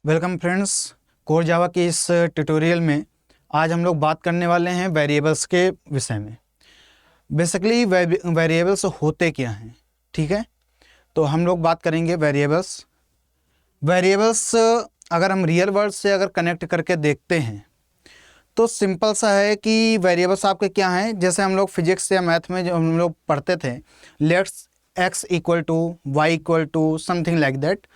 Welcome friends. Core Java के इस tutorial में आज हम लोग बात करने वाले हैं वेरिएबल्स के विषय में। बेसिकली वेरिएबल्स होते क्या हैं, ठीक है। तो हम लोग बात करेंगे वेरिएबल्स अगर हम रियल वर्ल्ड से अगर कनेक्ट करके देखते हैं तो सिंपल सा है कि वेरिएबल्स आपके क्या हैं। जैसे हम लोग फिजिक्स या मैथ में जो हम लोग पढ़ते थे, let's x equal to Y equal to something like that.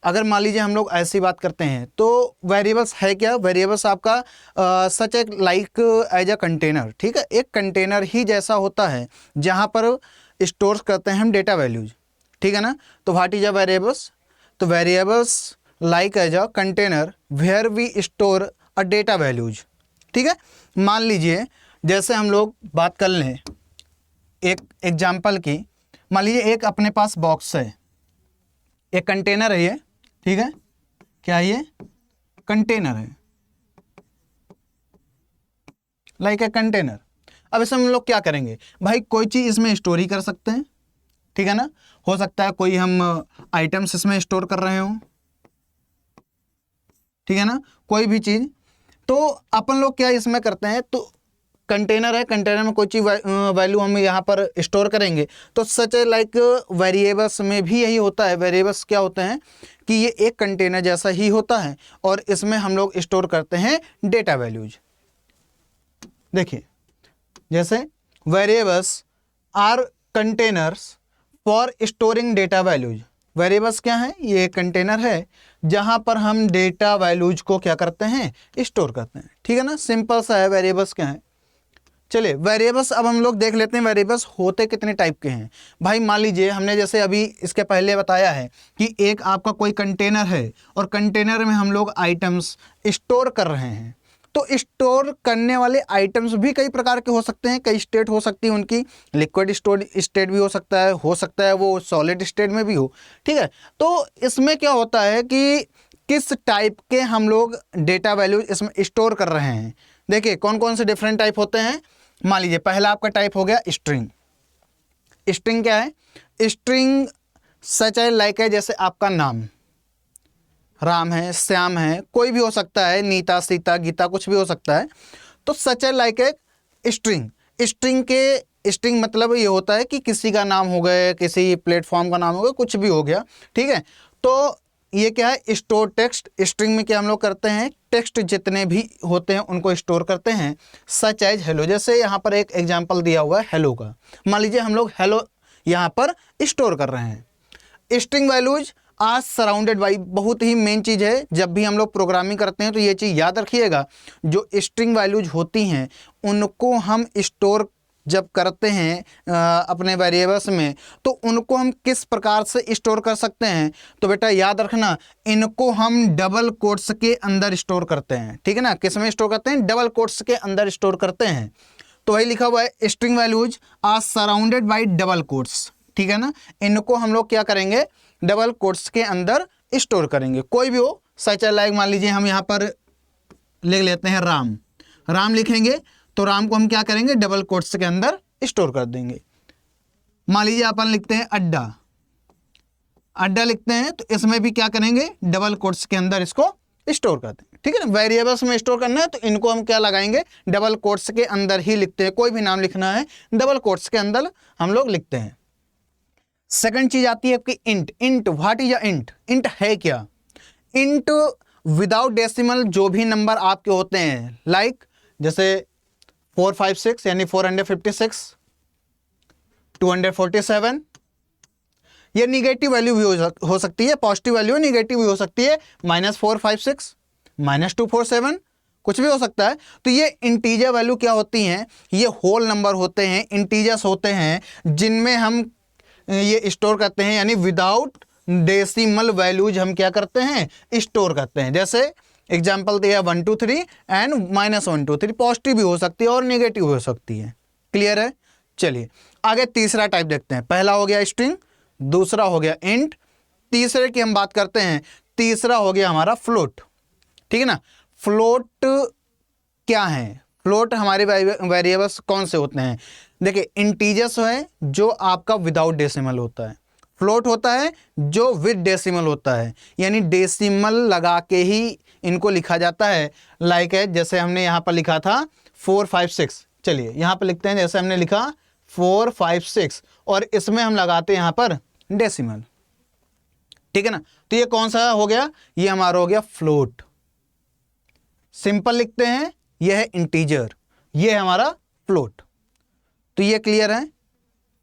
अगर मान लीजिए हम लोग ऐसी बात करते हैं तो वेरिएबल्स है क्या। वेरिएबल्स आपका सच एक लाइक एज अ कंटेनर, ठीक है। एक कंटेनर ही जैसा होता है जहाँ पर स्टोर करते हैं हम डेटा वैल्यूज, ठीक है ना। तो व्हाट इज अ वेरिएबल्स? तो variables like as a container where we store a data values, ठीक है। मान लीजिए जैसे हम लोग बात कर लें एक एग्जाम्पल की। मान लीजिए एक अपने पास बॉक्स है, एक कंटेनर है ये, ठीक है। क्या ये कंटेनर है, लाइक ए कंटेनर। अब इसमें हम लोग क्या करेंगे भाई, कोई चीज़ इसमें स्टोर ही कर सकते हैं, ठीक है ना। हो सकता है कोई हम आइटम्स इसमें स्टोर कर रहे हों, ठीक है ना, कोई भी चीज़। तो अपन लोग क्या इसमें करते हैं, तो कंटेनर है, कंटेनर में कोई चीज़ वैल्यू हम यहाँ पर स्टोर करेंगे। तो सच लाइक वेरिएबल्स में भी यही होता है। वेरिएबल्स क्या होते हैं कि ये एक कंटेनर जैसा ही होता है और इसमें हम लोग स्टोर करते हैं डेटा वैल्यूज। देखिए जैसे variables are containers for storing data values. Variables क्या है, ये कंटेनर है जहां पर हम डेटा वैल्यूज को क्या करते हैं, स्टोर करते हैं, ठीक है ना। सिंपल सा है वेरिएबल्स क्या है। चलिए वेरिएबल्स अब हम लोग देख लेते हैं वेरिएबल्स होते कितने टाइप के हैं। भाई मान लीजिए हमने जैसे अभी इसके पहले बताया है कि एक आपका कोई कंटेनर है और कंटेनर में हम लोग आइटम्स स्टोर कर रहे हैं। तो स्टोर करने वाले आइटम्स भी कई प्रकार के हो सकते हैं, कई स्टेट हो सकती है उनकी। लिक्विड स्टेट भी हो सकता है वो सॉलिड स्टेट में भी हो, ठीक है। तो इसमें क्या होता है कि किस टाइप के हम लोग डेटा वैल्यू इसमें स्टोर कर रहे हैं। देखिए कौन कौन से डिफरेंट टाइप होते हैं। मान लीजिए पहला आपका टाइप हो गया स्ट्रिंग। स्ट्रिंग क्या है? स्ट्रिंग सच है लाइक है जैसे आपका नाम, राम है, श्याम है, कोई भी हो सकता है, नीता, सीता, गीता, कुछ भी हो सकता है। तो सच है लाइक ए स्ट्रिंग। स्ट्रिंग मतलब ये होता है कि किसी का नाम हो गया, किसी प्लेटफॉर्म का नाम हो गया, कुछ भी हो गया, ठीक है। तो ये क्या है, स्टोर टेक्स्ट। स्ट्रिंग में क्या हम लोग करते हैं, टेक्स्ट जितने भी होते हैं उनको स्टोर करते हैं। सच एज हेलो, जैसे यहाँ पर एक एग्जांपल दिया हुआ है हेलो का। मान लीजिए हम लोग हेलो यहाँ पर स्टोर कर रहे हैं। String values are surrounded by, बहुत ही मेन चीज़ है। जब भी हम लोग प्रोग्रामिंग करते हैं तो ये चीज़ याद रखिएगा, जो स्ट्रिंग वैल्यूज होती हैं उनको हम स्टोर जब करते हैं अपने वेरिएबल्स में, तो उनको हम किस प्रकार से स्टोर कर सकते हैं। तो बेटा याद रखना, इनको हम डबल कोट्स के अंदर स्टोर करते हैं, ठीक है ना। किस में स्टोर करते हैं, डबल कोट्स के अंदर स्टोर करते हैं। तो वही लिखा हुआ है string values are surrounded by double quotes, ठीक है ना। इनको हम लोग क्या करेंगे, डबल कोट्स के अंदर स्टोर करेंगे। कोई भी हो, सच लाइक मान लीजिए हम यहाँ पर लिख लेते हैं राम। राम लिखेंगे तो राम को हम क्या करेंगे, डबल कोट्स के अंदर स्टोर कर देंगे। मान लीजिए अपन लिखते हैं अड्डा, अड्डा लिखते हैं तो इसमें भी क्या करेंगे, डबल कोट्स के अंदर इसको स्टोर कर देंगे, ठीक है ना। वेरिएबल्स में स्टोर करना है तो इनको हम क्या लगाएंगे, डबल कोट्स के अंदर ही लिखते हैं। कोई भी नाम लिखना है डबल कोट्स के अंदर हम लोग लिखते हैं। सेकंड चीज आती है आपकी int. Int what is a int? Int है क्या? इंट विदाउट डेसिमल जो भी नंबर आपके होते हैं, लाइक जैसे 456 यानी 456, 247, ये निगेटिव वैल्यू भी हो सकती है, पॉजिटिव वैल्यू निगेटिव भी हो सकती है। -456, -247, कुछ भी हो सकता है। तो ये इंटीजर वैल्यू क्या होती हैं, ये होल नंबर होते हैं, इंटीजर्स होते हैं जिनमें हम ये स्टोर करते हैं, यानी विदाउट डेसिमल वैल्यूज हम क्या करते हैं, स्टोर करते हैं। जैसे एग्जाम्पल दिया 1 2 3 एंड -1 2 3, पॉजिटिव भी हो सकती है और नेगेटिव हो सकती है। क्लियर है? चलिए आगे तीसरा टाइप देखते हैं। पहला हो गया स्ट्रिंग, दूसरा हो गया इंट, तीसरे की हम बात करते हैं, तीसरा हो गया हमारा फ्लोट, ठीक है ना। फ्लोट क्या है? फ्लोट हमारे वेरिएबल्स कौन से होते हैं? देखिए इंटीजर्स है जो आपका विदाउट डेसिमल होता है। फ्लोट होता है जो विद डेसिमल होता है, यानी डेसिमल लगा के ही इनको लिखा जाता है। लाइक है जैसे हमने यहाँ पर लिखा था 456, चलिए यहाँ पर लिखते हैं जैसे हमने लिखा 456 और इसमें हम लगाते हैं यहाँ पर डेसिमल, ठीक है ना। तो ये कौन सा हो गया, ये हमारा हो गया फ्लोट। सिंपल लिखते हैं, ये है इंटीजर, ये है हमारा फ्लोट। तो ये क्लियर है।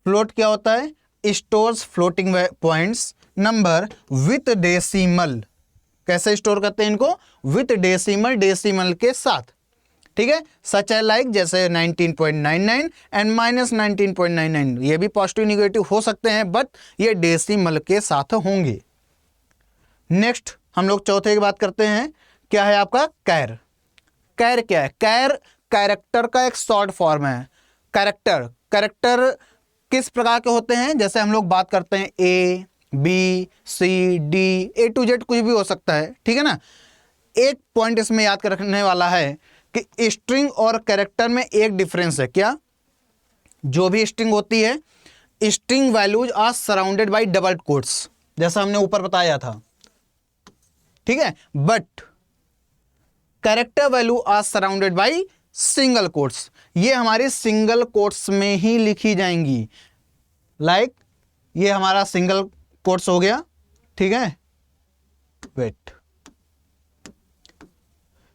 फ्लोट क्या होता है, stores floating points number with decimal. कैसे स्टोर करते हैं इनको, विथ डेसिमल, डेसिमल के साथ, ठीक है। सच है लाइक जैसे 19.99 एंड -19.99, ये भी पॉजिटिव निगेटिव हो सकते हैं बट ये डेसिमल के साथ होंगे। नेक्स्ट हम लोग चौथे की बात करते हैं, क्या है आपका कैर। कैर क्या है, कैर कैरेक्टर का एक शॉर्ट फॉर्म है। कैरेक्टर किस प्रकार के होते हैं, जैसे हम लोग बात करते हैं A B C D A to Z कुछ भी हो सकता है, ठीक है ना। एक पॉइंट इसमें याद कर रखने वाला है कि स्ट्रिंग और कैरेक्टर में एक डिफरेंस है। क्या, जो भी स्ट्रिंग होती है, string values are surrounded by double quotes, जैसा हमने ऊपर बताया था, ठीक है। But character value are surrounded by single quotes, ये हमारी सिंगल कोट्स में ही लिखी जाएंगी। लाइक ये हमारा सिंगल कोट्स हो गया, ठीक है, वेट,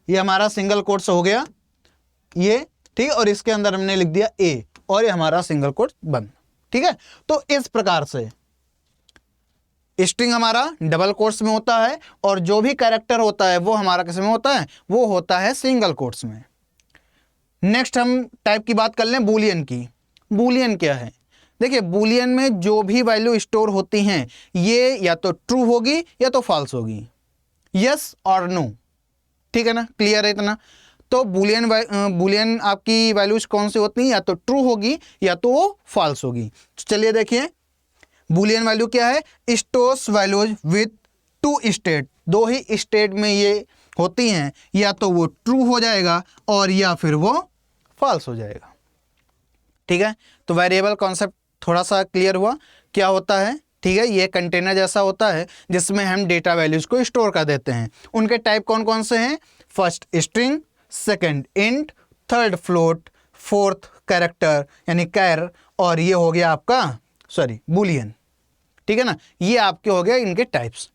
ये हमारा सिंगल कोट्स हो गया ये, ठीक है, और इसके अंदर हमने लिख दिया A और ये हमारा सिंगल कोट्स बंद, ठीक है। तो इस प्रकार से स्ट्रिंग हमारा डबल कोट्स में होता है और जो भी कैरेक्टर होता है वो हमारा किस में होता है, वो होता है सिंगल कोट्स में। नेक्स्ट हम टाइप की बात कर लें बूलियन की। बूलियन क्या है, देखिए बूलियन में जो भी वैल्यू स्टोर होती हैं ये या तो ट्रू होगी या तो फॉल्स होगी, यस और नो, ठीक है ना, क्लियर है इतना। तो बूलियन आपकी वैल्यूज कौन सी होती हैं, या तो ट्रू होगी या तो वो फॉल्स होगी। तो चलिए देखिए बूलियन वैल्यू क्या है, stores values with to state, दो ही स्टेट में ये होती हैं, या तो वो ट्रू हो जाएगा और या फिर वो फॉल्स हो जाएगा, ठीक है। तो वेरिएबल कॉन्सेप्ट थोड़ा सा क्लियर हुआ क्या होता है, ठीक है। ये कंटेनर जैसा होता है जिसमें हम डेटा वैल्यूज को स्टोर कर देते हैं। उनके टाइप कौन कौन से हैं, first string, second int, third float, fourth character यानी कैर, और ये हो गया आपका बूलियन, ठीक है ना। ये आपके हो गए इनके टाइप्स।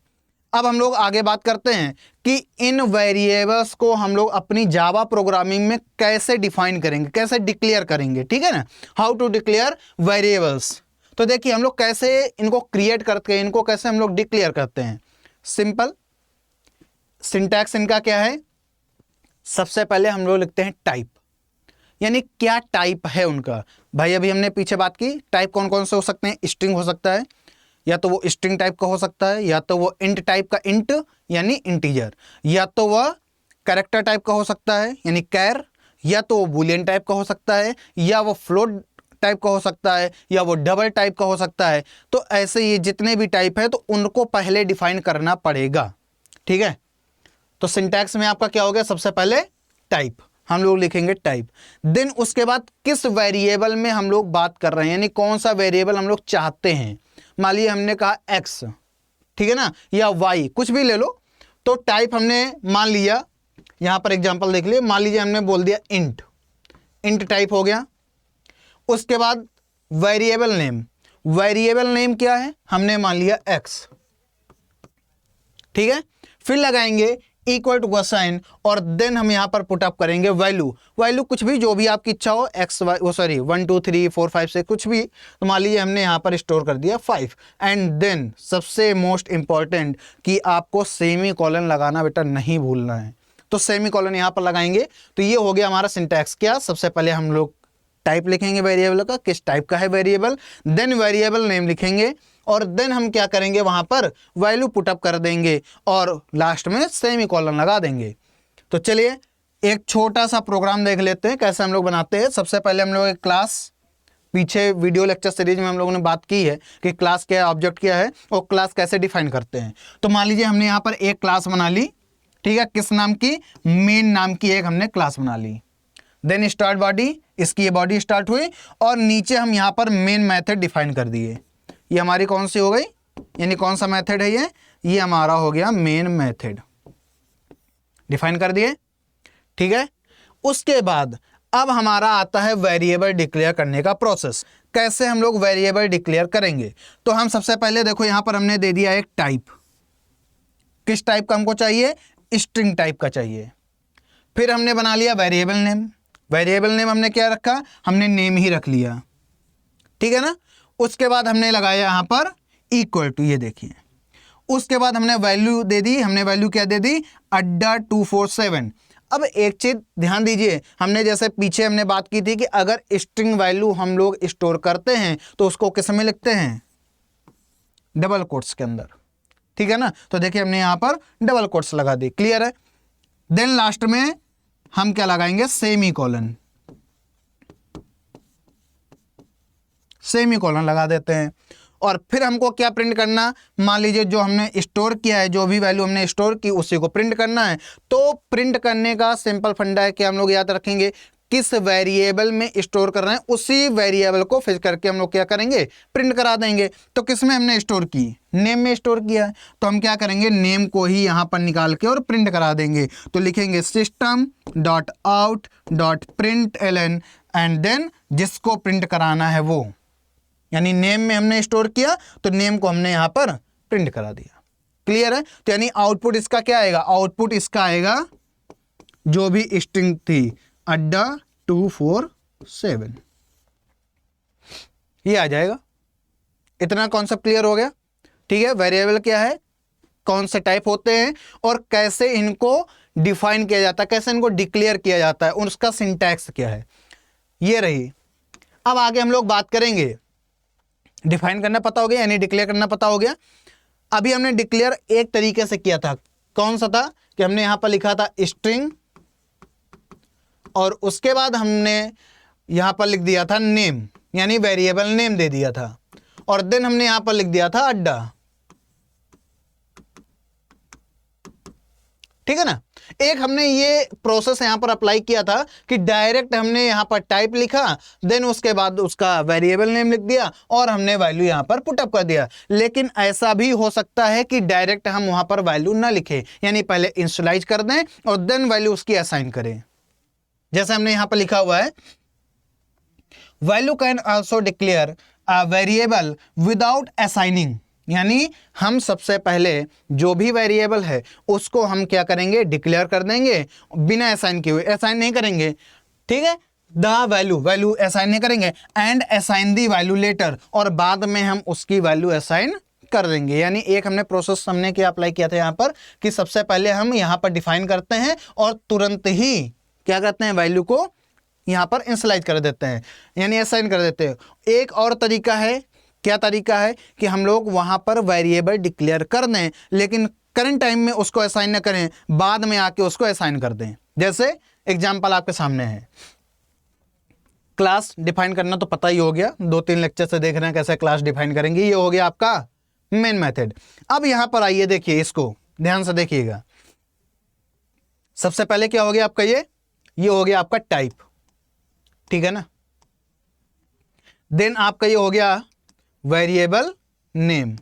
अब हम लोग आगे बात करते हैं कि इन वेरिएबल्स को हम लोग अपनी जावा प्रोग्रामिंग में कैसे डिफाइन करेंगे, कैसे डिक्लेयर करेंगे, ठीक है ना। How to declare variables. तो देखिए हम लोग कैसे इनको क्रिएट करते हैं, इनको कैसे हम लोग डिक्लेयर करते हैं। सिंपल सिंटैक्स इनका क्या है, सबसे पहले हम लोग लिखते हैं टाइप, यानी क्या टाइप है उनका। भाई अभी हमने पीछे बात की, टाइप कौन कौन से हो सकते हैं, स्ट्रिंग हो सकता है, या तो वो स्ट्रिंग टाइप का हो सकता है, या तो वो इंट टाइप का इंट यानी इंटीजर, या तो वह कैरेक्टर टाइप का हो सकता है यानी कैर, या तो वो बूलियन टाइप का हो सकता है, या वो फ्लोट टाइप का हो सकता है, या वो डबल टाइप का हो सकता है। तो ऐसे ये जितने भी टाइप है तो उनको पहले डिफाइन करना पड़ेगा, ठीक है। तो सिंटैक्स में आपका क्या हो गया, सबसे पहले टाइप हम लोग लिखेंगे टाइप, देन उसके बाद किस वेरिएबल में हम लोग बात कर रहे हैं, यानी कौन सा वेरिएबल हम लोग चाहते हैं। मान लीजिए हमने कहा x, ठीक है ना, या y, कुछ भी ले लो। तो टाइप हमने मान लिया, यहां पर एग्जांपल देख लिए, मान लीजिए हमने बोल दिया इंट, इंट टाइप हो गया। उसके बाद वेरिएबल नेम, वेरिएबल नेम क्या है, हमने मान लिया x, ठीक है। फिर लगाएंगे इक्वल टू का साइन और देन हम यहां पर पुट अप करेंगे वैल्यू, वैल्यू कुछ भी जो भी आपकी इच्छा हो, एक्स वाई 1 2 3 4 5 6 कुछ भी। तो मान लीजिए हमने यहां पर स्टोर कर दिया 5 एंड देन सबसे मोस्ट इंपॉर्टेंट कि आपको सेमी कॉलन लगाना बेटा नहीं भूलना है। तो सेमी कॉलन यहां पर लगाएंगे। तो ये हो गया हमारा सिंटैक्स। क्या, सबसे पहले हम लोग टाइप लिखेंगे वेरिएबल का, किस टाइप का है वेरिएबल, देन वेरिएबल नेम लिखेंगे और देन हम क्या करेंगे, वहां पर वैल्यू पुटअप कर देंगे और लास्ट में सेमी कॉलन लगा देंगे। तो चलिए एक छोटा सा प्रोग्राम देख लेते हैं कैसे हम लोग बनाते हैं। सबसे पहले हम लोग एक क्लास, पीछे वीडियो लेक्चर सीरीज में हम लोगों ने बात की है कि क्लास क्या है, ऑब्जेक्ट क्या है और क्लास कैसे डिफाइन करते हैं। तो मान लीजिए हमने यहाँ पर एक क्लास बना ली, ठीक है, किस नाम की, मेन नाम की एक हमने क्लास बना ली। देन स्टार्ट बॉडी, इसकी ये बॉडी स्टार्ट हुई और नीचे हम यहाँ पर मेन मेथड डिफाइन कर दिए। ये हमारी कौन सी हो गई, यानी कौन सा मेथड है ये हमारा हो गया मेन मेथड, डिफाइन कर दिए। ठीक है, उसके बाद अब हमारा आता है वेरिएबल डिक्लेयर करने का प्रोसेस। कैसे हम लोग वेरिएबल डिक्लेयर करेंगे? तो हम सबसे पहले देखो यहां पर हमने दे दिया एक टाइप। किस टाइप का हमको चाहिए? स्ट्रिंग टाइप का चाहिए। फिर हमने बना लिया वेरिएबल नेम। वेरिएबल नेम हमने क्या रखा? हमने नेम ही रख लिया, ठीक है ना। उसके बाद हमने लगाया यहां पर इक्वल टू, ये देखिए। उसके बाद हमने वैल्यू दे दी। हमने वैल्यू क्या दे दी? अड्डा 247। अब एक चीज ध्यान दीजिए, हमने जैसे पीछे हमने बात की थी कि अगर स्ट्रिंग वैल्यू हम लोग स्टोर करते हैं तो उसको किस में लिखते हैं? डबल कोट्स के अंदर, ठीक है ना। तो देखिए हमने यहां पर डबल कोट्स लगा दी, क्लियर है। देन लास्ट में हम क्या लगाएंगे? Semi colon. सेमी कॉलन लगा देते हैं। और फिर हमको क्या प्रिंट करना? मान लीजिए जो हमने स्टोर किया है, जो भी वैल्यू हमने स्टोर की उसी को प्रिंट करना है। तो प्रिंट करने का सिंपल फंडा है कि हम लोग याद रखेंगे किस वेरिएबल में स्टोर कर रहे हैं, उसी वेरिएबल को फिर करके हम लोग क्या करेंगे? प्रिंट करा देंगे। तो किस में हमने स्टोर की? नेम में स्टोर किया है, तो हम क्या करेंगे? नेम को ही यहां पर निकाल के और प्रिंट करा देंगे। तो लिखेंगे system dot out dot print ln and then जिसको प्रिंट कराना है वो, यानी नेम में हमने स्टोर किया तो नेम को हमने यहां पर प्रिंट करा दिया, क्लियर है। तो यानी आउटपुट इसका क्या आएगा? आउटपुट इसका आएगा जो भी स्ट्रिंग थी अड्डा 247, ये आ जाएगा। इतना कॉन्सेप्ट क्लियर हो गया, ठीक है। वेरिएबल क्या है, कौन से टाइप होते हैं और कैसे इनको डिफाइन किया जाता है, कैसे इनको डिक्लेयर किया जाता है, उसका सिंटैक्स क्या है, ये रही। अब आगे हम लोग बात करेंगे, डिफाइन करना पता हो गया यानी डिक्लेयर करना पता हो गया। अभी हमने डिक्लेयर एक तरीके से किया था, कौन सा था? कि हमने यहां पर लिखा था स्ट्रिंग और उसके बाद हमने यहां पर लिख दिया था नेम, यानी वेरिएबल नेम दे दिया था। और देन हमने यहां पर लिख दिया था अड्डा, ठीक है ना। एक हमने ये प्रोसेस यहां पर अप्लाई किया था कि डायरेक्ट हमने यहां पर टाइप लिखा, देन उसके बाद उसका वेरिएबल नेम लिख दिया और हमने वैल्यू यहां पर पुटअप कर दिया। लेकिन ऐसा भी हो सकता है कि डायरेक्ट हम वहां पर वैल्यू ना लिखें, यानी पहले इनिशियलाइज कर दें और देन वैल्यू उसकी असाइन करें। जैसे हमने यहां पर लिखा हुआ है value can also declare a variable without assigning, यानी हम सबसे पहले जो भी वेरिएबल है उसको हम क्या करेंगे? डिक्लेयर कर देंगे बिना असाइन किए हुए, असाइन नहीं करेंगे, ठीक है। द वैल्यू असाइन नहीं करेंगे and assign the value later, और बाद में हम उसकी वैल्यू असाइन कर देंगे। यानी एक हमने प्रोसेस हमने क्या अप्लाई किया था यहाँ पर कि सबसे पहले हम यहाँ पर डिफाइन करते हैं और तुरंत ही क्या करते हैं? वैल्यू को यहाँ पर इनिशियलाइज कर देते हैं, यानी असाइन कर देते हैं। एक और तरीका है, क्या तरीका है? कि हम लोग वहां पर वेरिएबल डिक्लेयर कर दें लेकिन करंट टाइम में उसको असाइन न करें, बाद में आके उसको असाइन कर दें। जैसे एग्जांपल आपके सामने है, क्लास डिफाइन करना तो पता ही हो गया, 2-3 लेक्चर से देख रहे हैं कैसे क्लास डिफाइन करेंगे। ये हो गया आपका मेन मेथड। अब यहां पर आइए, देखिए इसको ध्यान से देखिएगा। सबसे पहले क्या हो गया आपका? ये हो गया आपका टाइप, ठीक है ना। देन आपका ये हो गया वेरिएबल नेम,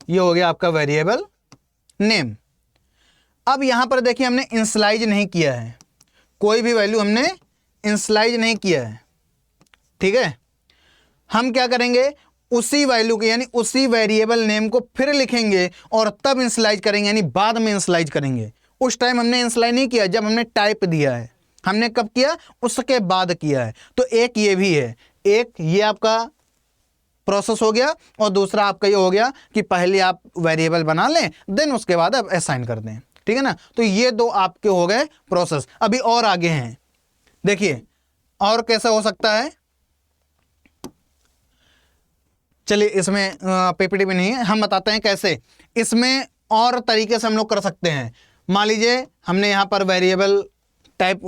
ये हो गया आपका वेरिएबल नेम। अब यहां पर देखिए हमने इनिशियलाइज नहीं किया है, कोई भी वैल्यू हमने इनिशियलाइज नहीं किया है, ठीक है। हम क्या करेंगे? उसी वैल्यू के यानी उसी वेरिएबल नेम को फिर लिखेंगे और तब इनिशियलाइज करेंगे, यानी बाद में इनिशियलाइज करेंगे। उस टाइम हमने इनिशियलाइज नहीं किया जब हमने टाइप दिया है, हमने कब किया? उसके बाद किया है। तो एक ये भी है, एक ये आपका प्रोसेस हो गया और दूसरा आपका ये हो गया कि पहले आप वेरिएबल बना लें देन उसके बाद आप असाइन कर दें, ठीक है ना। तो ये दो आपके हो गए प्रोसेस। अभी और आगे हैं, देखिए और कैसा हो सकता है। चलिए इसमें पीपीटी में नहीं है, हम बताते हैं कैसे इसमें और तरीके से हम लोग कर सकते हैं। मान लीजिए हमने यहाँ पर variable type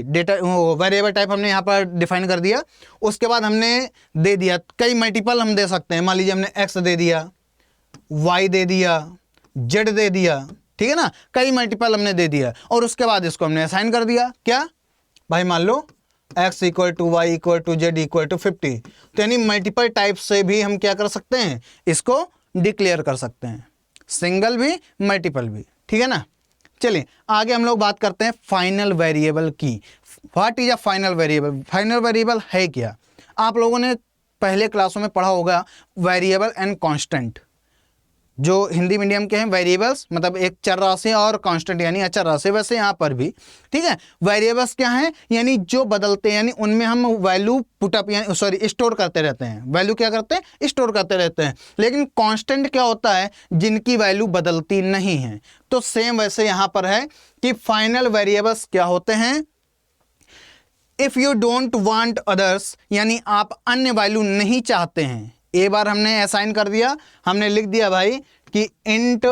data variable type हमने यहाँ पर डिफाइन कर दिया, उसके बाद हमने दे दिया कई मल्टीपल हम दे सकते हैं। मान लीजिए हमने x दे दिया, y दे दिया, z दे दिया, ठीक है ना, कई मल्टीपल हमने दे दिया और उसके बाद इसको हमने असाइन कर दिया। क्या भाई? मान लो x equal to Y equal to Z equal to 50। तो यानी मल्टीपल टाइप से भी हम क्या कर सकते हैं, इसको डिक्लेयर कर सकते हैं, सिंगल भी मल्टीपल भी, ठीक है ना। चलिए आगे हम लोग बात करते हैं फाइनल वेरिएबल की। What is a final variable? Final variable है क्या? आप लोगों ने पहले क्लासों में पढ़ा होगा वेरिएबल एंड कांस्टेंट। जो हिंदी मीडियम के हैं, वेरिएबल्स मतलब एक चर राशि और कांस्टेंट यानी अचर राशि, वैसे यहाँ पर भी, ठीक है। वेरिएबल्स क्या हैं? यानी जो बदलते हैं, यानी उनमें हम वैल्यू पुटअप यानी सॉरी स्टोर करते रहते हैं। वैल्यू क्या करते हैं? स्टोर करते रहते हैं। लेकिन कांस्टेंट क्या होता है? जिनकी वैल्यू बदलती नहीं है। तो सेम वैसे यहाँ पर है कि फाइनल वेरिएबल्स क्या होते हैं? If you don't want others, यानी आप अन्य वैल्यू नहीं चाहते हैं। एक बार हमने असाइन कर दिया, हमने लिख दिया भाई कि इंट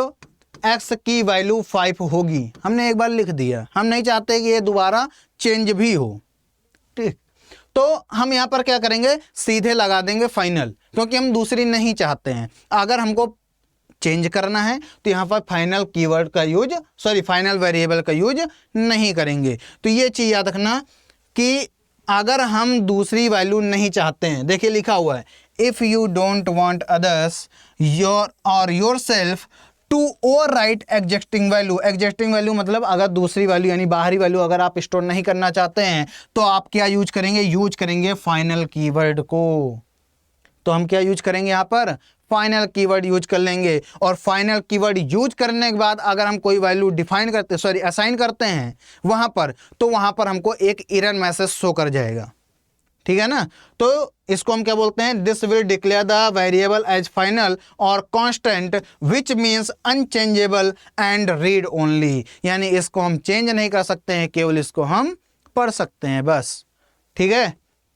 x की वैल्यू 5 होगी, हमने एक बार लिख दिया, हम नहीं चाहते कि ये दोबारा चेंज भी हो, ठीक। तो हम यहाँ पर क्या करेंगे? सीधे लगा देंगे फाइनल, क्योंकि हम दूसरी नहीं चाहते हैं। अगर हमको चेंज करना है तो यहाँ पर फाइनल कीवर्ड का यूज, सॉरी फाइनल वेरिएबल का यूज नहीं करेंगे। तो ये चीज़ याद रखना कि अगर हम दूसरी वैल्यू नहीं चाहते हैं, देखिए लिखा हुआ है if you don't want others your or yourself to overwrite existing value. Existing value मतलब अगर दूसरी वैल्यू यानी बाहरी वैल्यू अगर आप स्टोर नहीं करना चाहते हैं तो आप क्या यूज करेंगे? यूज करेंगे फाइनल कीवर्ड को। तो हम क्या यूज करेंगे यहाँ पर? फाइनल कीवर्ड यूज कर लेंगे। और फाइनल कीवर्ड यूज करने के बाद अगर हम कोई वैल्यू डिफाइन करते, सॉरी असाइन करते हैं वहां पर, तो वहां पर हमको एक एरर मैसेज शो कर जाएगा, ठीक है ना। तो इसको हम क्या बोलते हैं? This will declare the variable as final और constant which means unchangeable and read only. यानी इसको हम चेंज नहीं कर सकते हैं, केवल इसको हम पढ़ सकते हैं बस, ठीक है।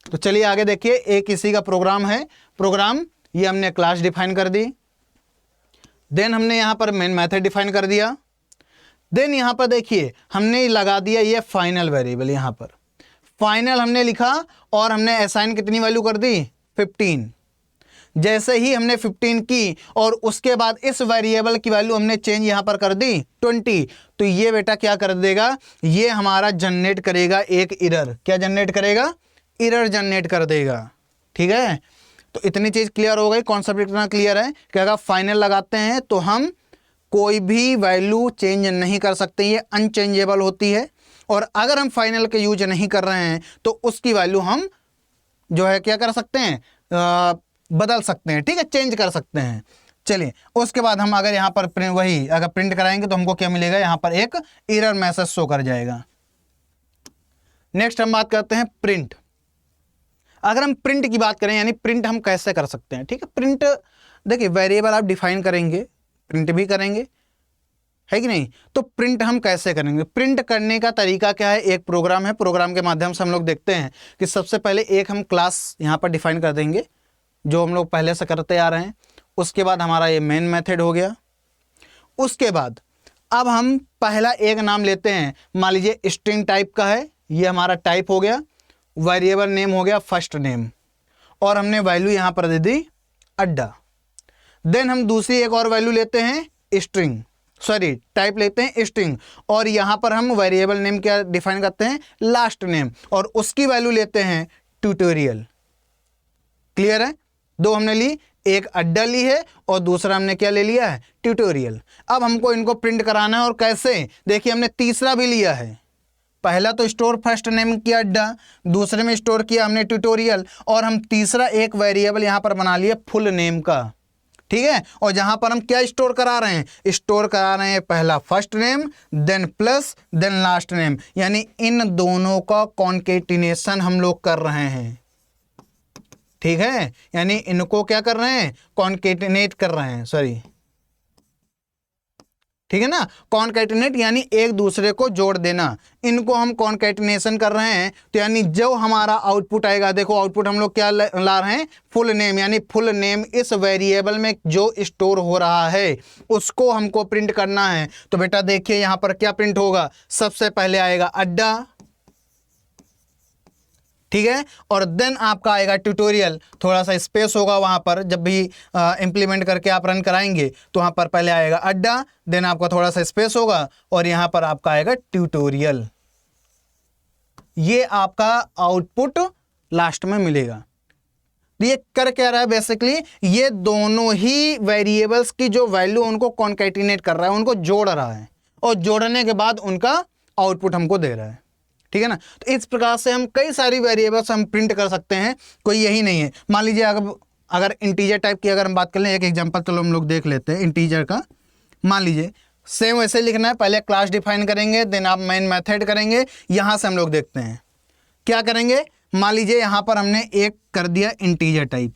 तो चलिए आगे देखिए, एक इसी का प्रोग्राम है। प्रोग्राम ये हमने क्लास डिफाइन कर दी, देन हमने यहाँ पर मेन मेथड डिफाइन कर दिया, देन यहाँ पर देखिए हमने लगा दिया ये फाइनल वेरिएबल। यहाँ पर फाइनल हमने लिखा और हमने असाइन कितनी वैल्यू कर दी? 15। जैसे ही हमने 15 की और उसके बाद इस वेरिएबल की वैल्यू हमने चेंज यहाँ पर कर दी 20, तो ये बेटा क्या कर देगा? ये हमारा जनरेट करेगा एक एरर। क्या जनरेट करेगा? एरर जनरेट कर देगा, ठीक है। तो इतनी चीज़ क्लियर हो गई, कॉन्सेप्ट इतना क्लियर है कि अगर फाइनल लगाते हैं तो हम कोई भी वैल्यू चेंज नहीं कर सकते, ये अनचेंजेबल होती है। और अगर हम फाइनल के यूज नहीं कर रहे हैं तो उसकी वैल्यू हम जो है क्या कर सकते हैं? बदल सकते हैं, ठीक है, चेंज कर सकते हैं। चलिए उसके बाद हम अगर यहाँ पर वही अगर प्रिंट कराएंगे तो हमको क्या मिलेगा? यहाँ पर एक एरर मैसेज शो कर जाएगा। नेक्स्ट हम बात करते हैं प्रिंट। अगर हम प्रिंट की बात करें, यानी प्रिंट हम कैसे कर सकते हैं, ठीक है। प्रिंट देखिए वेरिएबल आप डिफाइन करेंगे, प्रिंट भी करेंगे, है कि नहीं। तो प्रिंट हम कैसे करेंगे? प्रिंट करने का तरीका क्या है? एक प्रोग्राम है, प्रोग्राम के माध्यम से हम लोग देखते हैं कि सबसे पहले एक हम क्लास यहाँ पर डिफाइन कर देंगे जो हम लोग पहले से करते आ रहे हैं। उसके बाद हमारा ये मेन मेथड हो गया। उसके बाद अब हम पहला एक नाम लेते हैं, मान लीजिए स्ट्रिंग टाइप का है, ये हमारा टाइप हो गया। वेरिएबल नेम हो गया फर्स्ट नेम, और हमने वैल्यू यहाँ पर दे दी अड्डा। देन हम दूसरी एक और वैल्यू लेते हैं स्ट्रिंग, सॉरी टाइप लेते हैं स्ट्रिंग, और यहाँ पर हम वेरिएबल नेम क्या डिफाइन करते हैं? लास्ट नेम, और उसकी वैल्यू लेते हैं ट्यूटोरियल। क्लियर है? दो हमने ली, एक अड्डा ली है और दूसरा हमने क्या ले लिया है? ट्यूटोरियल। अब हमको इनको प्रिंट कराना है, और कैसे? देखिए हमने तीसरा भी लिया है। पहला तो स्टोर फर्स्ट नेम किया अड्डा, दूसरे में स्टोर किया हमने ट्यूटोरियल, और हम तीसरा एक वेरिएबल यहाँ पर बना लिया फुल नेम का, ठीक है। और जहां पर हम क्या स्टोर करा रहे हैं? स्टोर करा रहे हैं पहला first name, then plus, then last name, यानी इन दोनों का कॉन्केटिनेशन हम लोग कर रहे हैं, ठीक है। यानी इनको क्या कर रहे हैं? कॉन्केटिनेट कर रहे हैं, सॉरी, ठीक है ना। कॉन्केटिनेट यानी एक दूसरे को जोड़ देना, इनको हम कॉन्केटिनेशन कर रहे हैं। तो यानी जो हमारा आउटपुट आएगा, देखो आउटपुट हम लोग क्या ला रहे हैं? फुल नेम, यानी फुल नेम इस वेरिएबल में जो स्टोर हो रहा है उसको हमको प्रिंट करना है। तो बेटा देखिए यहाँ पर क्या प्रिंट होगा? सबसे पहले आएगा अड्डा, ठीक है, और देन आपका आएगा ट्यूटोरियल। थोड़ा सा स्पेस होगा वहाँ पर, जब भी इम्प्लीमेंट करके आप रन कराएंगे तो वहाँ पर पहले आएगा अड्डा, देन आपका थोड़ा सा स्पेस होगा और यहाँ पर आपका आएगा ट्यूटोरियल। ये आपका आउटपुट लास्ट में मिलेगा। ये कर क्या रहा है बेसिकली, ये दोनों ही वेरिएबल्स की जो वैल्यू उनको कॉन्कैटिनेट कर रहा है, उनको जोड़ रहा है और जोड़ने के बाद उनका आउटपुट हमको दे रहा है। ठीक है ना। तो इस प्रकार से हम कई सारी वेरिएबल्स हम प्रिंट कर सकते हैं, कोई यही नहीं है। मान लीजिए अगर इंटीजर टाइप की अगर हम बात कर लें, एक एग्जांपल चलो हम लोग देख लेते हैं इंटीजर का। मान लीजिए सेम वैसे लिखना है, पहले क्लास डिफाइन करेंगे, देन आप मेन मेथड करेंगे। यहाँ से हम लोग देखते हैं क्या करेंगे। मान लीजिए यहाँ पर हमने एक कर दिया इंटीजर टाइप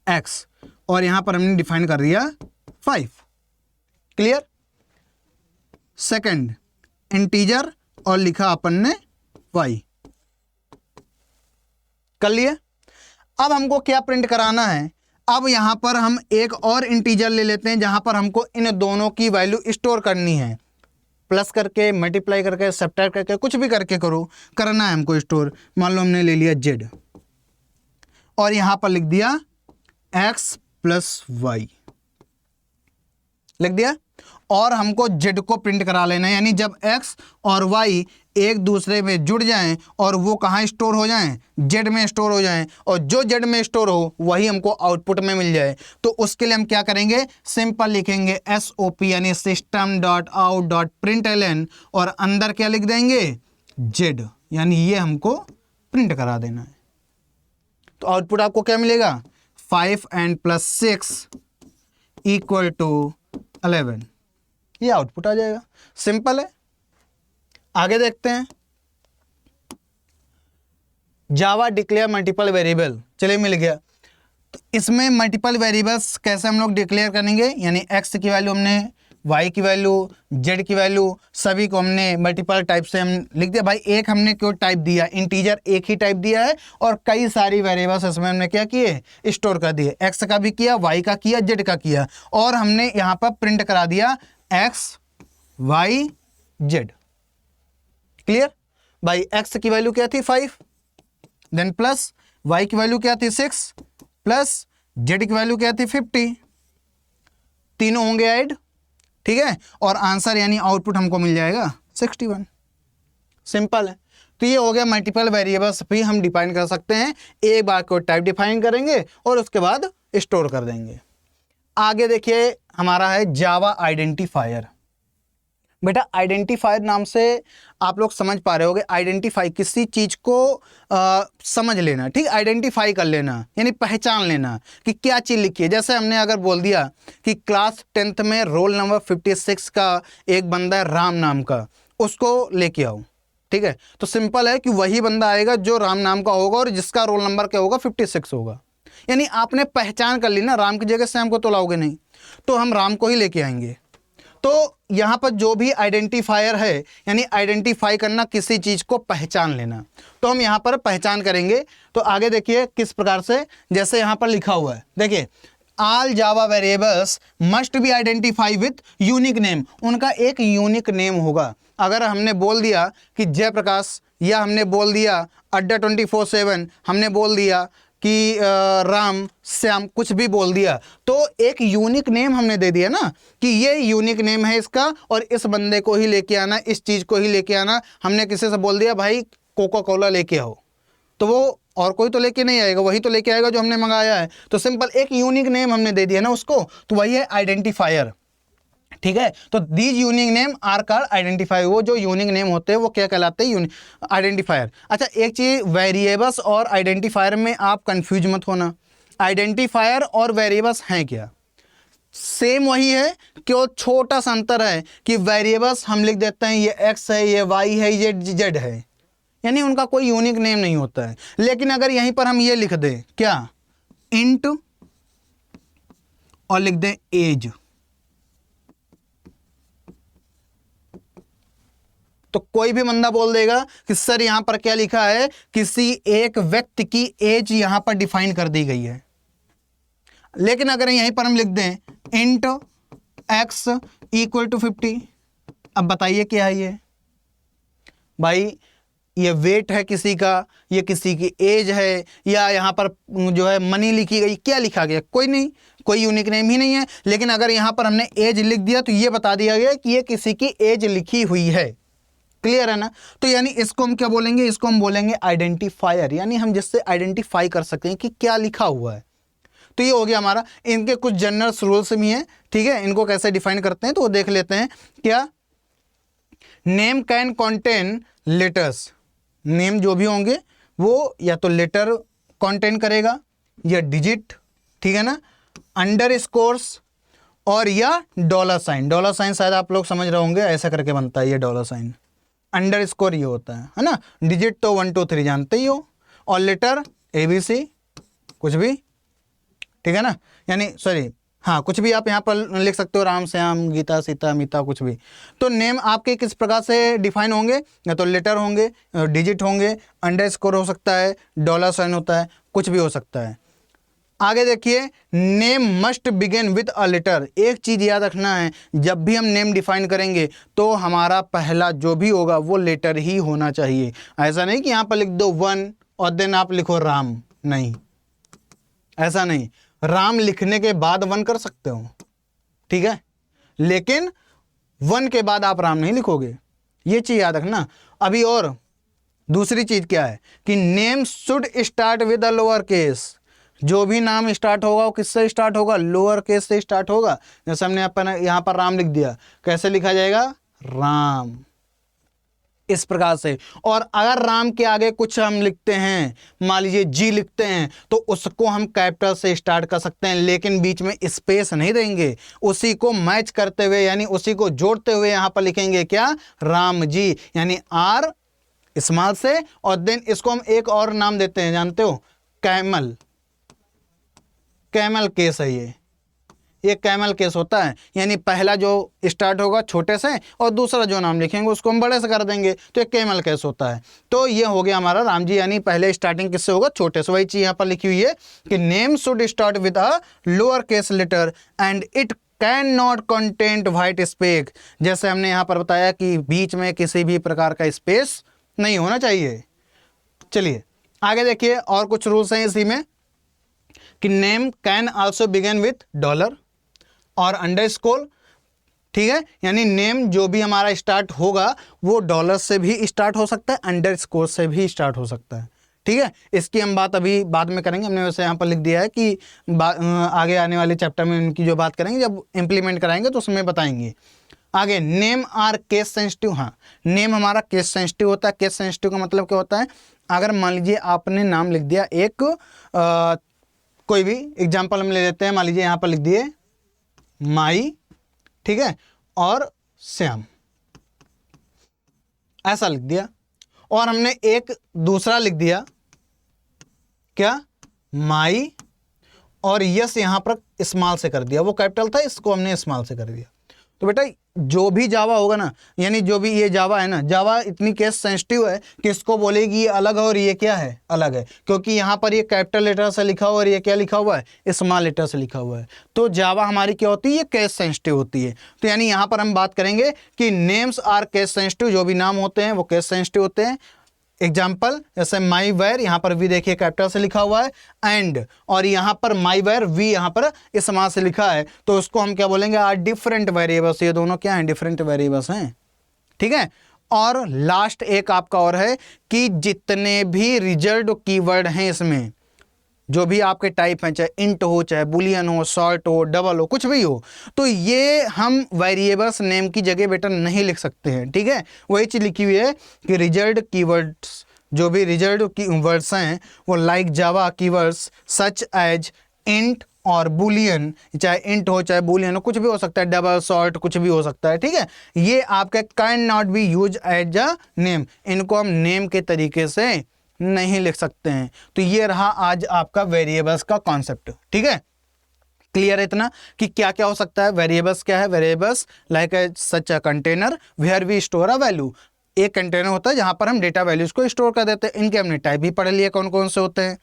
x और यहाँ पर हमने डिफाइन कर दिया 5। क्लियर। सेकंड इंटीजर और लिखा अपन ने y। कर लिए। अब हमको क्या प्रिंट कराना है, अब यहाँ पर हम एक और इंटीजर ले लेते हैं जहाँ पर हमको इन दोनों की वैल्यू स्टोर करनी है। प्लस करके, मल्टीप्लाई करके, सब्ट्रैक्ट करके, कुछ भी करके करना है हमको स्टोर। मान लो हमने ले लिया z और यहाँ पर लिख दिया x + y लिख दिया, और हमको z को प्रिंट करा लेना है। यानी जब x और y एक दूसरे में जुड़ जाएं और वो कहाँ स्टोर हो जाएं, z में स्टोर हो जाएं, और जो z में स्टोर हो वही हमको आउटपुट में मिल जाए। तो उसके लिए हम क्या करेंगे, सिंपल लिखेंगे SOP यानी system.out.println और अंदर क्या लिख देंगे z, यानी ये हमको प्रिंट करा देना है। तो आउटपुट आपको क्या मिलेगा, 5 and +6 = 11। ये आउटपुट आ जाएगा। सिंपल है। आगे देखते हैं जावा डिक्लेयर मल्टीपल वेरिएबल। चलिए मिल गया। तो इसमें मल्टीपल वेरिएबल्स कैसे हम लोग डिक्लेयर करेंगे, यानी x की वैल्यू हमने, y की वैल्यू, z की वैल्यू, सभी को हमने मल्टीपल टाइप से हम लिख दिया। भाई एक हमने क्यों टाइप दिया, इंटीजर एक ही टाइप दिया है और कई सारी वेरिएबल्स इसमें हमने क्या किए, स्टोर कर दिए। x का भी किया, y का किया, z का किया, और हमने यहाँ पर प्रिंट करा दिया x y z। क्लियर। भाई x की वैल्यू क्या थी 5, देन प्लस y की वैल्यू क्या थी 6, प्लस z की वैल्यू क्या थी 50। तीनों होंगे ऐड। ठीक है। और आंसर यानी आउटपुट हमको मिल जाएगा 61। सिंपल है। तो ये हो गया मल्टीपल वेरिएबल्स भी हम डिफाइन कर सकते हैं। एक बार को टाइप डिफाइन करेंगे और उसके बाद स्टोर कर देंगे। आगे देखिए हमारा है जावा आइडेंटिफायर। बेटा आइडेंटिफायर नाम से आप लोग समझ पा रहे होगे, आइडेंटिफाई किसी चीज़ को समझ लेना। ठीक, आइडेंटिफाई कर लेना यानी पहचान लेना कि क्या चीज़ लिखी है। जैसे हमने अगर बोल दिया कि क्लास 10th में रोल नंबर 56 का एक बंदा है राम नाम का, उसको लेके आओ। ठीक है। तो सिंपल है कि वही बंदा आएगा जो राम नाम का होगा और जिसका रोल नंबर क्या होगा 56 होगा। यानी आपने पहचान कर ली ना, राम की जगह श्याम को तो लाओगे नहीं, तो हम राम को ही लेके आएंगे। तो यहाँ पर जो भी आइडेंटिफायर है यानी आइडेंटिफाई करना, किसी चीज़ को पहचान लेना, तो हम यहाँ पर पहचान करेंगे। तो आगे देखिए किस प्रकार से, जैसे यहाँ पर लिखा हुआ है, देखिए all Java variables must be identify with unique name. उनका एक यूनिक नेम होगा। अगर हमने बोल दिया कि जयप्रकाश, या हमने बोल दिया अड्डा 24/7, हमने बोल दिया कि राम, श्याम, कुछ भी बोल दिया, तो एक यूनिक नेम हमने दे दिया ना कि ये यूनिक नेम है इसका और इस बंदे को ही लेके आना, इस चीज़ को ही लेके आना। हमने किसी से बोल दिया भाई कोका कोला लेके आओ, तो वो और कोई तो लेके नहीं आएगा, वही तो लेके आएगा जो हमने मंगाया है। तो सिंपल एक यूनिक नेम हमने दे दिया ना उसको, तो वही है आइडेंटिफायर। ठीक है। तो these unique name are called identifier. वो जो यूनिक नेम होते हैं वो क्या कहलाते हैं, आइडेंटिफायर। अच्छा एक चीज़, वेरिएबल्स और आइडेंटिफायर में आप कंफ्यूज मत होना। आइडेंटिफायर और वेरिएबल्स हैं क्या, सेम वही है, क्यों छोटा सा अंतर है कि वेरिएबल्स हम लिख देते हैं ये x है, ये y है, ये z है, यानी उनका कोई यूनिक नेम नहीं होता है। लेकिन अगर यहीं पर हम ये लिख दें क्या, इंट, और लिख दें एज, तो कोई भी बंदा बोल देगा कि सर यहां पर क्या लिखा है, किसी एक व्यक्ति की एज यहां पर डिफाइन कर दी गई है। लेकिन अगर यहीं पर हम लिख दें इंट x = 50, अब बताइए क्या है ये, भाई ये वेट है किसी का, ये किसी की एज है, या यहाँ पर जो है मनी लिखी गई, क्या लिखा गया, कोई नहीं, कोई यूनिक नेम ही नहीं है। लेकिन अगर यहाँ पर हमने एज लिख दिया तो ये बता दिया गया कि ये किसी की एज लिखी हुई है। क्लियर है ना। तो यानी इसको हम क्या बोलेंगे, इसको हम बोलेंगे आइडेंटिफायर, यानी हम जिससे आइडेंटिफाई कर सकते हैं कि क्या लिखा हुआ है। तो ये हो गया हमारा। इनके कुछ जनरल रूल्स भी हैं, ठीक है, इनको कैसे डिफाइन करते हैं तो वो देख लेते हैं। क्या, name can contain letters, name जो भी होंगे वो या तो लेटर कॉन्टेन करेगा या डिजिट, ठीक है ना, अंडर स्कोर्स और या डॉलर साइन। डॉलर साइन शायद आप लोग समझ रहे होंगे, ऐसा करके बनता है ये डॉलर साइन, अंडर स्कोर ये होता है ना। डिजिट तो 1 2 3 जानते ही हो, और लेटर ABC कुछ भी, ठीक है ना, यानी सॉरी हाँ कुछ भी आप यहाँ पर लिख सकते हो, राम श्याम गीता सीता मीता कुछ भी। तो नेम आपके किस प्रकार से डिफाइन होंगे, या तो लेटर होंगे, डिजिट होंगे, अंडर स्कोर हो सकता है, डॉलर साइन होता है, कुछ भी हो सकता है। आगे देखिए, name must begin with a letter. एक चीज़ याद रखना है, जब भी हम नेम डिफाइन करेंगे तो हमारा पहला जो भी होगा वो लेटर ही होना चाहिए। ऐसा नहीं कि यहाँ पर लिख दो 1 और देन आप लिखो राम, नहीं, ऐसा नहीं। राम लिखने के बाद 1 कर सकते हो, ठीक है, लेकिन 1 के बाद आप राम नहीं लिखोगे, ये चीज़ याद रखना। अभी और दूसरी चीज़ क्या है कि name should start with a lower case. जो भी नाम स्टार्ट होगा वो किससे स्टार्ट होगा, लोअर केस से स्टार्ट होगा। जैसे हमने अपना यहाँ पर राम लिख दिया, कैसे लिखा जाएगा, राम, इस प्रकार से। और अगर राम के आगे कुछ हम लिखते हैं, मान लीजिए जी लिखते हैं, तो उसको हम कैपिटल से स्टार्ट कर सकते हैं, लेकिन बीच में स्पेस नहीं देंगे, उसी को मैच करते हुए यानी उसी को जोड़ते हुए यहाँ पर लिखेंगे क्या, राम जी, यानी R स्मॉल से, और देन इसको हम एक और नाम देते हैं, जानते हो, कैमल। कैमल केस है ये कैमल केस होता है, यानी पहला जो स्टार्ट होगा छोटे से और दूसरा जो नाम लिखेंगे उसको हम बड़े से कर देंगे, तो एक कैमल केस होता है। तो ये हो गया हमारा राम जी, यानी पहले स्टार्टिंग किससे होगा, छोटे से। वही चीज़ यहाँ पर लिखी हुई है कि name should start with a lower case letter and it can not content white space. जैसे हमने यहाँ पर बताया कि बीच में किसी भी प्रकार का स्पेस नहीं होना चाहिए। चलिए आगे देखिए, और कुछ रूल्स हैं इसी में कि name can also begin with dollar और अंडरस्कोर, ठीक है, यानी नेम जो भी हमारा स्टार्ट होगा वो डॉलर से भी स्टार्ट हो सकता है, अंडरस्कोर से भी स्टार्ट हो सकता है, ठीक है। इसकी हम बात अभी बाद में करेंगे, हमने वैसे यहाँ पर लिख दिया है कि आगे आने वाले चैप्टर में उनकी जो बात करेंगे, जब इम्प्लीमेंट कराएंगे तो उसमें बताएंगे। आगे, नेम आर केस सेंसिटिव। हाँ, नेम हमारा केस सेंसिटिव होता है। केस सेंसिटिव का मतलब क्या होता है, अगर मान लीजिए आपने नाम लिख दिया एक कोई भी एग्जाम्पल हम ले लेते हैं, मान लीजिए यहाँ पर लिख दिए माई, ठीक है, और श्याम, ऐसा लिख दिया, और हमने एक दूसरा लिख दिया क्या, माई, और यस यहाँ पर स्मॉल से कर दिया, वो कैपिटल था, इसको हमने स्मॉल से कर दिया। तो बेटा जो भी जावा होगा ना, यानी जो भी ये जावा है ना, जावा इतनी केस सेंसिटिव है कि इसको बोलेगी ये अलग है और ये क्या है, अलग है, क्योंकि यहाँ पर ये कैपिटल लेटर से लिखा हुआ है और ये क्या लिखा हुआ है, स्मॉल लेटर से लिखा हुआ है। तो जावा हमारी क्या होती है, ये केस सेंसिटिव होती है। तो यानी यहाँ पर हम बात करेंगे कि नेम्स आर केस सेंसिटिव, जो भी नाम होते हैं वो केस सेंसिटिव होते हैं। एग्जाम्पल जैसे माई वेयर, यहाँ पर वी देखिए कैपिटल से लिखा हुआ है, एंड, और यहाँ पर माई वेयर वी यहाँ पर स्मॉल से लिखा है, तो उसको हम क्या बोलेंगे, आर डिफरेंट वेरिएबल्स। ये दोनों क्या हैं, डिफरेंट वेरिएबल्स हैं, ठीक है। और लास्ट एक आपका और है कि जितने भी रिजल्ट कीवर्ड हैं इसमें, जो भी आपके टाइप हैं, चाहे इंट हो, चाहे बुलियन हो, शॉर्ट हो, डबल हो, कुछ भी हो, तो ये हम वेरिएबल्स नेम की जगह बेटा नहीं लिख सकते हैं, ठीक है। वही चीज़ लिखी हुई है कि रिजल्ट कीवर्ड्स, जो भी रिजल्ट की वर्ड्स हैं वो like Java keywords such as int और बुलियन, चाहे इंट हो चाहे बुलियन हो, कुछ भी हो सकता है, डबल शॉर्ट कुछ भी हो सकता है, ठीक है। ये आपके can not be use as a name, इनको हम नेम के तरीके से नहीं लिख सकते हैं। तो ये रहा आज आपका वेरिएबल्स का कॉन्सेप्ट, ठीक है। क्लियर है इतना कि क्या क्या हो सकता है। वेरिएबल्स क्या है, variables like such a container where we store a value. एक कंटेनर होता है जहां पर हम डेटा वैल्यूज को स्टोर कर देते हैं। इनके हमने टाइप भी पढ़ लिए कौन कौन से होते हैं,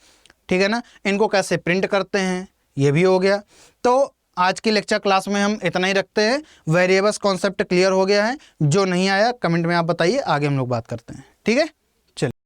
ठीक है ना। इनको कैसे प्रिंट करते हैं ये भी हो गया। तो आज की लेक्चर क्लास में हम इतना ही रखते हैं। वेरिएबल्स कॉन्सेप्ट क्लियर हो गया है, जो नहीं आया कमेंट में आप बताइए, आगे हम लोग बात करते हैं, ठीक है।